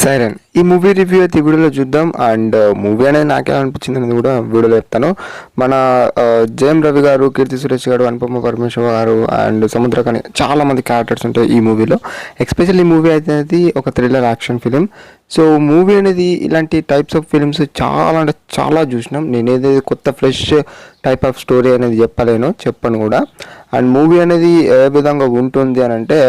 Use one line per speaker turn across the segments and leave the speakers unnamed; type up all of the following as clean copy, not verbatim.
Siren ఈ movie review అయితే ఈ వీడియోలో చూద్దాం. అండ్ మూవీ అనేది నాకేలా అనిపించింది అనేది కూడా వీడియోలో చెప్తాను. మన జయం రవి గారు, కీర్తి సురేష్ గారు, అనుపమ పరమేశ్వర్ గారు అండ్ సముద్రకని చాలా మంది క్యారెక్టర్స్ ఉంటాయి ఈ మూవీలో. ఎస్పెషల్లీ ఈ మూవీ అనేది ఒక thriller action film. So movie అనేది ఇలాంటి టైప్స్ ఆఫ్ ఫిలిమ్స్ చాలా అంటే చాలా చూసినాం. నేనేది కొత్త ఫ్రెష్ టైప్ ఆఫ్ స్టోరీ అనేది చెప్పను కూడా. అండ్ మూవీ అనేది ఏ విధంగా ఉంటుంది అని అంటే,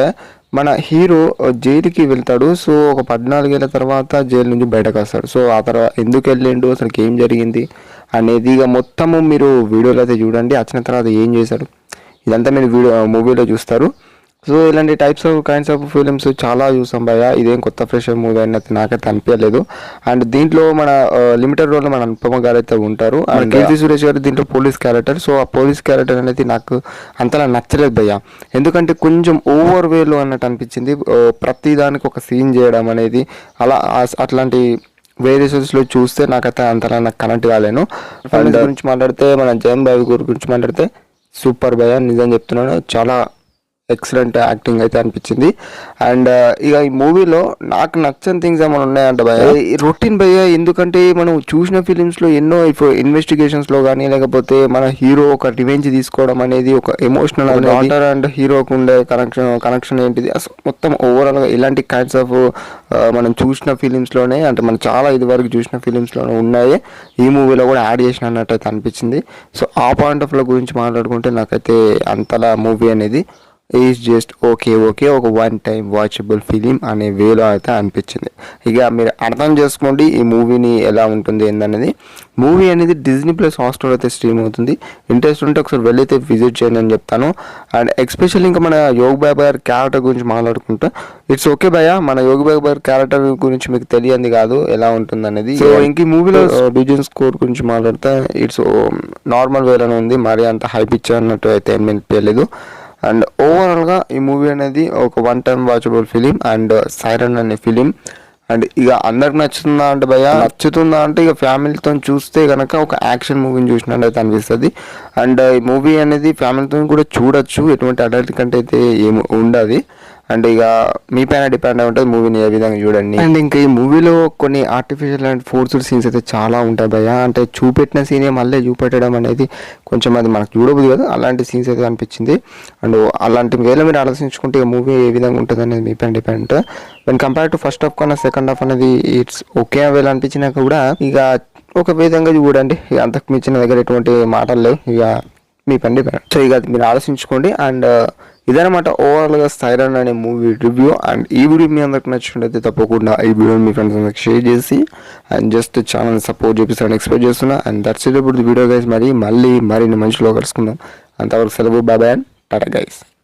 మన హీరో జైలుకి వెళ్తాడు. సో ఒక 14 ఏళ్ళ తర్వాత జైలు నుంచి బయటకు వస్తాడు. సో ఆ తర్వాత ఎందుకు వెళ్ళిండు, అసలుకి ఏం జరిగింది అనేది ఇక మొత్తము మీరు వీడియోలో అయితే చూడండి. వచ్చిన తర్వాత ఏం చేశాడు ఇదంతా మీరు మూవీలో చూస్తారు. సో ఇలాంటి కైండ్స్ ఆఫ్ ఫిలిమ్స్ చాలా చూసాం భయ్య. ఇదేం కొత్త ఫ్రెష్ మూవీ అనేది నాకైతే అనిపించలేదు. అండ్ దీంట్లో మన లిమిటెడ్ రోల్లో మన అనుపమ గారు అయితే ఉంటారు. అండ్ కీర్తి సురేష్ గారు దీంట్లో పోలీస్ క్యారెక్టర్. సో ఆ పోలీస్ క్యారెక్టర్ అనేది నాకు అంతలా నచ్చలేదు భయ్య. ఎందుకంటే కొంచెం ఓవర్ వేలో అన్నట్టు అనిపించింది. ప్రతి దానికి ఒక సీన్ చేయడం అనేది అట్లాంటి వేరియేషన్స్లో చూస్తే నాకైతే అంతలా నాకు కనెక్ట్ కాలేను. అండ్ గురించి మాట్లాడితే మన జయం బాబు గురించి మాట్లాడితే సూపర్ భయ్య, నిజం చెప్తున్నాను. చాలా ఎక్సలెంట్ యాక్టింగ్ అయితే అనిపించింది. అండ్ ఇక ఈ మూవీలో నాకు నచ్చని థింగ్స్ ఏమైనా ఉన్నాయంట భయ్య, రొటీన్ భయ్య. ఎందుకంటే మనం చూసిన ఫిలిమ్స్లో ఎన్నో ఇన్వెస్టిగేషన్స్లో కానీ, లేకపోతే మన హీరో ఒక రివెంజ్ తీసుకోవడం అనేది, ఒక ఎమోషనల్ డాటర్ అండ్ హీరోకు ఉండే కనెక్షన్ ఏంటిది, అసలు మొత్తం ఓవరాల్గా ఇలాంటి కైండ్స్ ఆఫ్ మనం చూసిన ఫిలిమ్స్లోనే, అంటే మనం చాలా ఇదివరకు చూసిన ఫిలిమ్స్లోనే ఉన్నాయి. ఈ మూవీలో కూడా యాడ్ చేసిన అన్నట్టు అయితే అనిపించింది. సో ఆ పాయింట్ ఆఫ్ వ్యూ గురించి మాట్లాడుకుంటే నాకైతే అంతలా మూవీ అనేది ఈజ్ జస్ట్ ఓకే ఒక వన్ టైం వాచబుల్ ఫిలిం అనే వేలో అయితే అనిపించింది. ఇక మీరు అర్థం చేసుకోండి ఈ మూవీని ఎలా ఉంటుంది ఏందనేది. మూవీ అనేది డిజ్నీ ప్లస్ హాట్‌స్టార్ అయితే స్ట్రీమ్ అవుతుంది. ఇంట్రెస్ట్ ఉంటే ఒకసారి వెళ్ళైతే విజిట్ చేయండి అని చెప్తాను. అండ్ ఎస్పెషల్లీ ఇంకా మన యోగి బాబు గారి క్యారెక్టర్ గురించి మాట్లాడుకుంటే ఇట్స్ ఓకే భయ్య. మన యోగి బాబు గారి క్యారెక్టర్ గురించి మీకు తెలియంది కాదు ఎలా ఉంటుంది అనేది. సో ఇంక ఈ మూవీలో డివిజన్ స్కోర్ గురించి మాట్లాడితే ఇట్స్ నార్మల్ వేలోనే ఉంది. మరి అంత హైప్ ఇచ్చన్నట్టు అయితే ఏం అనిపించలేదు. అండ్ ఓవరాల్గా ఈ మూవీ అనేది ఒక one time watchable film. And siren అనే ఫిలిం అండ్ ఇక అందరికి నచ్చుతుందా అంటే భయ్య, నచ్చుతుందా అంటే ఇక ఫ్యామిలీతో చూస్తే కనుక ఒక యాక్షన్ మూవీని చూసినట్టు అయితే అనిపిస్తుంది. అండ్ ఈ మూవీ అనేది ఫ్యామిలీతో కూడా చూడొచ్చు, ఎటువంటి అడల్ట్ కంటే అయితే ఏమి ఉండదు. అండ్ ఇక మీ పైన డిపెండ్ అయి ఉంటుంది మూవీని ఏ విధంగా చూడండి. అండ్ ఇంకా ఈ మూవీలో కొన్ని ఆర్టిఫిషియల్ అండ్ ఫోర్స్డ్ సీన్స్ అయితే చాలా ఉంటాయి భయ్య. అంటే చూపెట్టిన సీనే మళ్ళీ చూపెట్టడం అనేది కొంచెం అది మనకు చూడబోదు కదా, అలాంటి సీన్స్ అయితే అనిపించింది. అండ్ అలాంటి వేళ మీరు ఆలోచించుకుంటే ఈ మూవీ ఏ విధంగా ఉంటుంది అనేది మీ పైన depend. When compare to first half కన్నా సెకండ్ హాఫ్ అనేది ఇట్స్ ఓకే వేళ అనిపించినాక కూడా ఇక ఒక విధంగా చూడండి. ఇక అంతకు మించిన దగ్గర ఎటువంటి మాటలు లేవు, ఇక మీ పని డిపెండ్. సో ఇక మీరు ఆలోచించుకోండి. అండ్ ఇదనమాట ఓవరాల్గా సైరన్ అనే మూవీ రివ్యూ. అండ్ ఈ వీడియో మీ అందరికి నచ్చినట్లయితే తప్పకుండా ఈ వీడియోని మీ ఫ్రెండ్స్ అందరికి షేర్ చేసి అండ్ జస్ట్ ఛానల్ సపోర్ట్ చేపిస్తారని ఎక్స్పెక్ట్ చేస్తున్నా. అండ్ దట్స్ ఇట్ ఇప్పుడు వీడియో గైస్. మళ్ళీ మరిన్ని మంచిలో కలుసుకుందాం. అంతవరకు సెలవు, బాయ్ అండ్ టాటా గైస్.